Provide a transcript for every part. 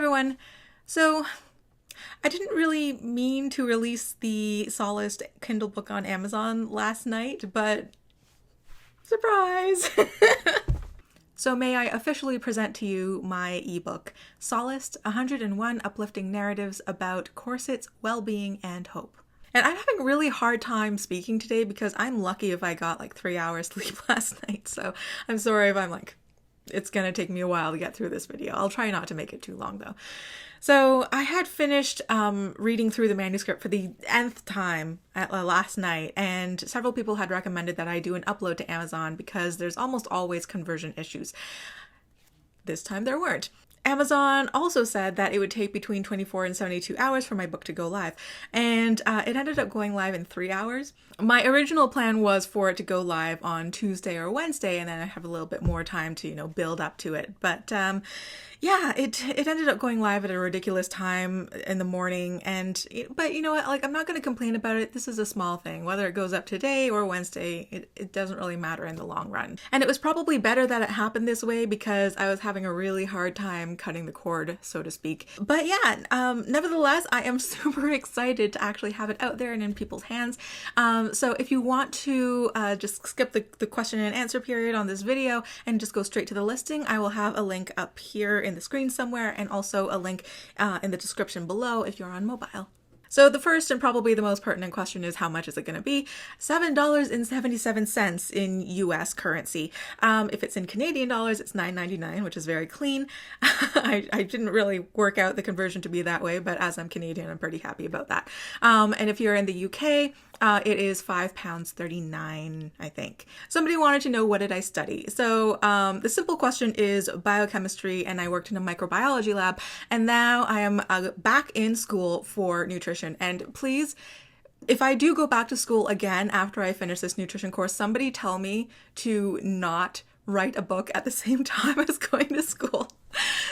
everyone. So I didn't really mean to release the Solaced Kindle book on Amazon last night, but surprise! So may I officially present to you my ebook, Solaced: 101 Uplifting Narratives About Corsets, Well-Being, and Hope. And I'm having a really hard time speaking today because I'm lucky if I got like 3 hours sleep last night, so I'm sorry if I'm like, it's gonna take me a while to get through this video. I'll try not to make it too long though. So I had finished reading through the manuscript for the nth time last night, and several people had recommended that I do an upload to Amazon because there's almost always conversion issues. This time there weren't. Amazon also said that it would take between 24 and 72 hours for my book to go live, and it ended up going live in 3 hours. My original plan was for it to go live on Tuesday or Wednesday, and then I have a little bit more time to, build up to it. But yeah, it ended up going live at a ridiculous time in the morning, but you know what, like, I'm not going to complain about it. This is a small thing. Whether it goes up today or Wednesday, it doesn't really matter in the long run. And it was probably better that it happened this way because I was having a really hard time cutting the cord, so to speak. But yeah, nevertheless, I am super excited to actually have it out there and in people's hands. So if you want to just skip the question and answer period on this video and just go straight to the listing, I will have a link up here in the screen somewhere, and also a link in the description below if you're on mobile. So the first and probably the most pertinent question is, how much is it going to be? $7.77 in US currency. If it's in Canadian dollars, it's $9.99, which is very clean. I didn't really work out the conversion to be that way, but as I'm Canadian, I'm pretty happy about that. And if you're in the UK, it is £5.39, I think. Somebody wanted to know, what did I study? So the simple question is biochemistry, and I worked in a microbiology lab, and now I am back in school for nutrition. And please, if I do go back to school again after I finish this nutrition course, somebody tell me to not write a book at the same time as going to school,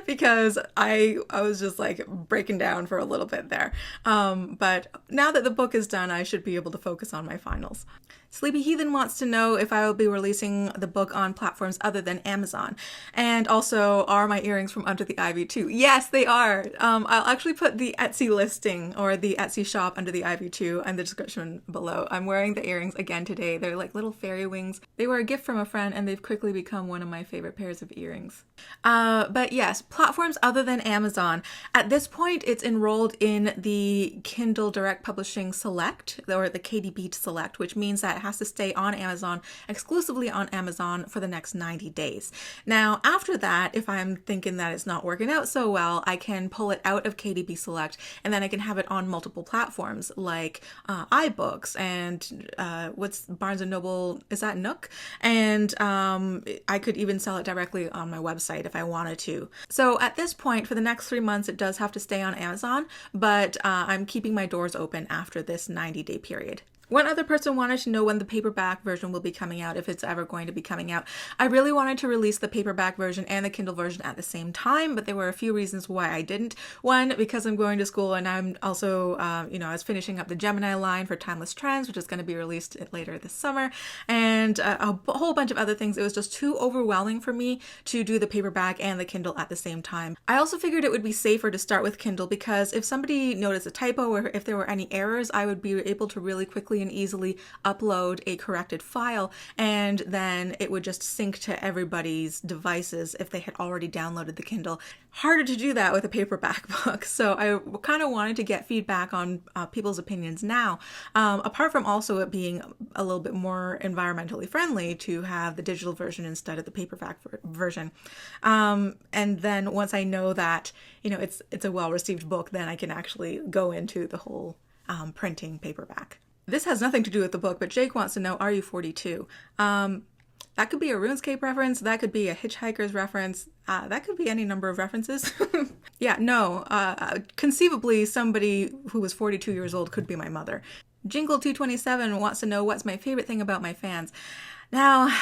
because I was just like breaking down for a little bit there. But now that the book is done, I should be able to focus on my finals. Sleepy Heathen wants to know if I will be releasing the book on platforms other than Amazon. And also, are my earrings from Under the Ivy too? Yes, they are. I'll actually put the Etsy listing or the Etsy shop Under the Ivy too in the description below. I'm wearing the earrings again today. They're like little fairy wings. They were a gift from a friend, and they've quickly become one of my favorite pairs of earrings. But yes, platforms other than Amazon. At this point, it's enrolled in the Kindle Direct Publishing Select, or the KDP Select, which means that it has to stay on Amazon, exclusively on Amazon, for the next 90 days. Now, after that, if I'm thinking that it's not working out so well, I can pull it out of KDP Select, and then I can have it on multiple platforms like iBooks and what's Barnes & Noble, is that Nook? And I could even sell it directly on my website if I wanted to. So at this point, for the next 3 months, it does have to stay on Amazon, but I'm keeping my doors open after this 90-day period. One other person wanted to know when the paperback version will be coming out, if it's ever going to be coming out. I really wanted to release the paperback version and the Kindle version at the same time, but there were a few reasons why I didn't. One, because I'm going to school, and I'm also, I was finishing up the Gemini line for Timeless Trends, which is going to be released later this summer, and a whole bunch of other things. It was just too overwhelming for me to do the paperback and the Kindle at the same time. I also figured it would be safer to start with Kindle, because if somebody noticed a typo or if there were any errors, I would be able to really quickly and easily upload a corrected file, and then it would just sync to everybody's devices if they had already downloaded the Kindle. Harder to do that with a paperback book, so I kind of wanted to get feedback on people's opinions now, apart from also it being a little bit more environmentally friendly to have the digital version instead of the paperback version. And then once I know that it's a well-received book, then I can actually go into the whole printing paperback. This has nothing to do with the book, but Jake wants to know, are you 42? That could be a RuneScape reference, that could be a Hitchhiker's reference, that could be any number of references. Yeah, no, conceivably somebody who was 42 years old could be my mother. Jingle227 wants to know, what's my favorite thing about my fans? Now,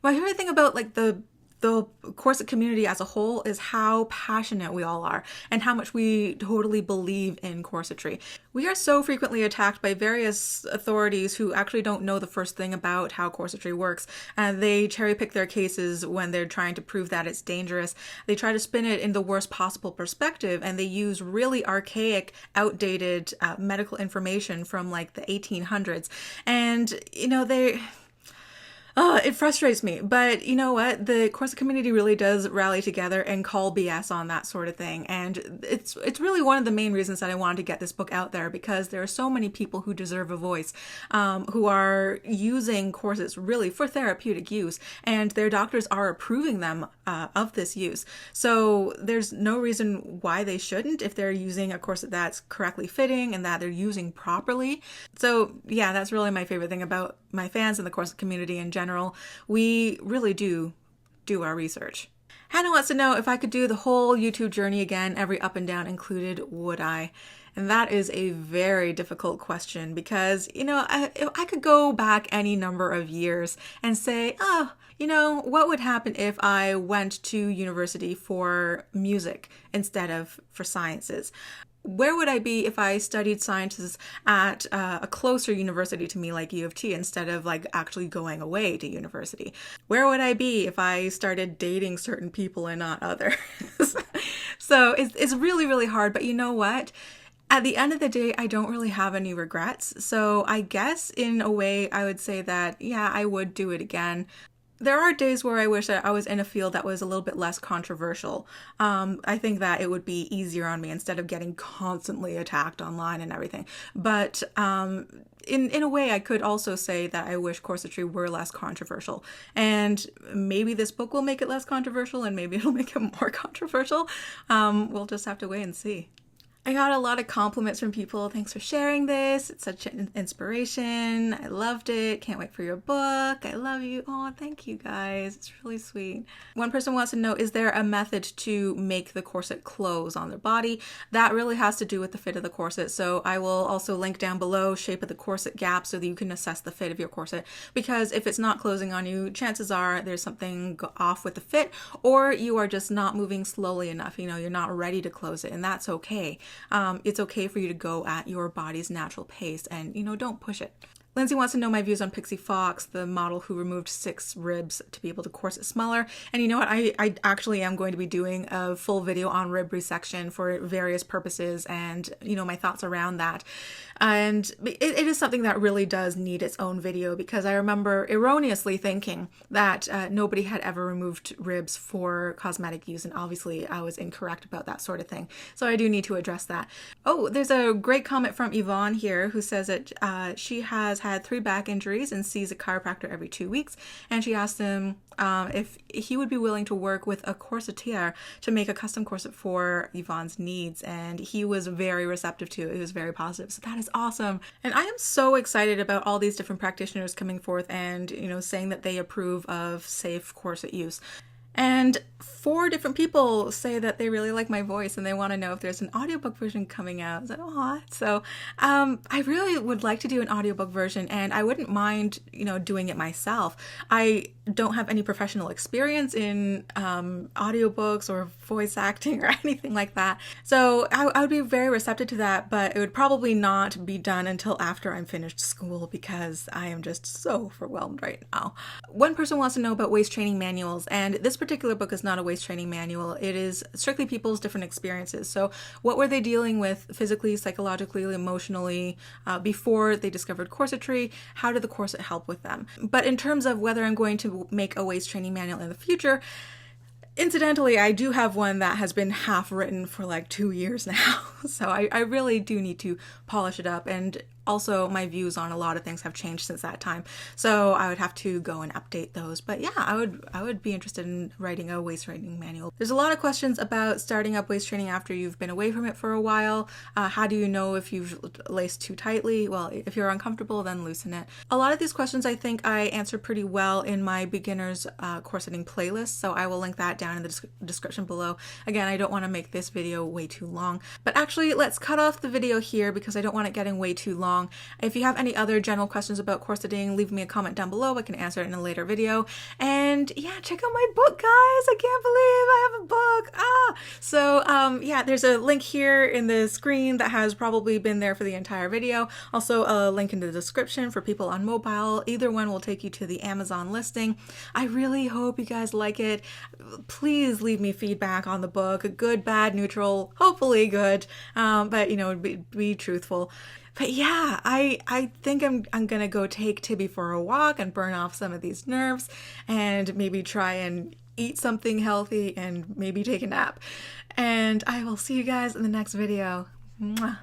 my favorite thing about like the the corset community as a whole is how passionate we all are and how much we totally believe in corsetry. We are so frequently attacked by various authorities who actually don't know the first thing about how corsetry works. They cherry pick their cases when they're trying to prove that it's dangerous. They try to spin it in the worst possible perspective, and they use really archaic, outdated medical information from like the 1800s. And, you know, it frustrates me, but you know what? The corset community really does rally together and call BS on that sort of thing. And it's really one of the main reasons that I wanted to get this book out there, because there are so many people who deserve a voice, who are using corsets really for therapeutic use, and their doctors are approving them of this use. So there's no reason why they shouldn't if they're using a corset that's correctly fitting and that they're using properly. So yeah, that's really my favorite thing about my fans and the corset community in general. We really do our research. Hannah wants to know if I could do the whole YouTube journey again, every up and down included, would I? And that is a very difficult question, because, you know, I could go back any number of years and say, oh, you know, what would happen if I went to university for music instead of for sciences? Where would I be if I studied sciences at a closer university to me like U of T instead of like actually going away to university? Where would I be if I started dating certain people and not others? So it's really, really hard. But you know what? At the end of the day, I don't really have any regrets. So I guess in a way I would say that, yeah, I would do it again. There are days where I wish that I was in a field that was a little bit less controversial. I think that it would be easier on me instead of getting constantly attacked online and everything. But in a way, I could also say that I wish corsetry were less controversial. And maybe this book will make it less controversial, and maybe it'll make it more controversial. We'll just have to wait and see. I got a lot of compliments from people. Thanks for sharing this. It's such an inspiration. I loved it. Can't wait for your book. I love you. Oh, thank you guys. It's really sweet. One person wants to know, is there a method to make the corset close on their body? That really has to do with the fit of the corset. So I will also link down below shape of the corset gap so that you can assess the fit of your corset. Because if it's not closing on you, chances are there's something off with the fit, or you are just not moving slowly enough. You know, you're not ready to close it, and that's okay. It's okay for you to go at your body's natural pace, and, you know, don't push it. Lindsay wants to know my views on Pixie Fox, the model who removed 6 ribs to be able to corset smaller. And you know what? I actually am going to be doing a full video on rib resection for various purposes, and, you know, my thoughts around that. And it is something that really does need its own video, because I remember erroneously thinking that nobody had ever removed ribs for cosmetic use, and obviously I was incorrect about that sort of thing. So I do need to address that. Oh, there's a great comment from Yvonne here who says that she has had 3 back injuries and sees a chiropractor every 2 weeks, and she asked him if he would be willing to work with a corsetier to make a custom corset for Yvonne's needs, and he was very receptive to it. He was very positive. So that is awesome. And I am so excited about all these different practitioners coming forth and, you know, saying that they approve of safe corset use. And 4 different people say that they really like my voice and they want to know if there's an audiobook version coming out. I was like, aw. So I really would like to do an audiobook version, and I wouldn't mind, you know, doing it myself. I don't have any professional experience in audiobooks or voice acting or anything like that. So I would be very receptive to that, but it would probably not be done until after I'm finished school, because I am just so overwhelmed right now. One person wants to know about waist training manuals, and this particular book is not a waist training manual. It is strictly people's different experiences. So what were they dealing with physically, psychologically, emotionally before they discovered corsetry? How did the corset help with them? But in terms of whether I'm going to make a waist training manual in the future, incidentally, I do have one that has been half written for like 2 years now. So I really do need to polish it up, and also my views on a lot of things have changed since that time. So I would have to go and update those. But yeah, I would be interested in writing a waist training manual. There's a lot of questions about starting up waist training after you've been away from it for a while. How do you know if you've laced too tightly? Well, if you're uncomfortable, then loosen it. A lot of these questions I think I answer pretty well in my beginners corseting playlist. So I will link that down in the description below. Again, I don't want to make this video way too long, but actually let's cut off the video here because I don't want it getting way too long. long. If you have any other general questions about corseting, leave me a comment down below. I can answer it in a later video. And yeah, check out my book, guys. I can't believe I have a book. So yeah, there's a link here in the screen that has probably been there for the entire video. Also a link in the description for people on mobile. Either one will take you to the Amazon listing. I really hope you guys like it. Please leave me feedback on the book, good, bad, neutral, hopefully good, but you know, be truthful. But yeah, I think I'm gonna go take Tibby for a walk and burn off some of these nerves and maybe try and eat something healthy and maybe take a nap. And I will see you guys in the next video. Mwah.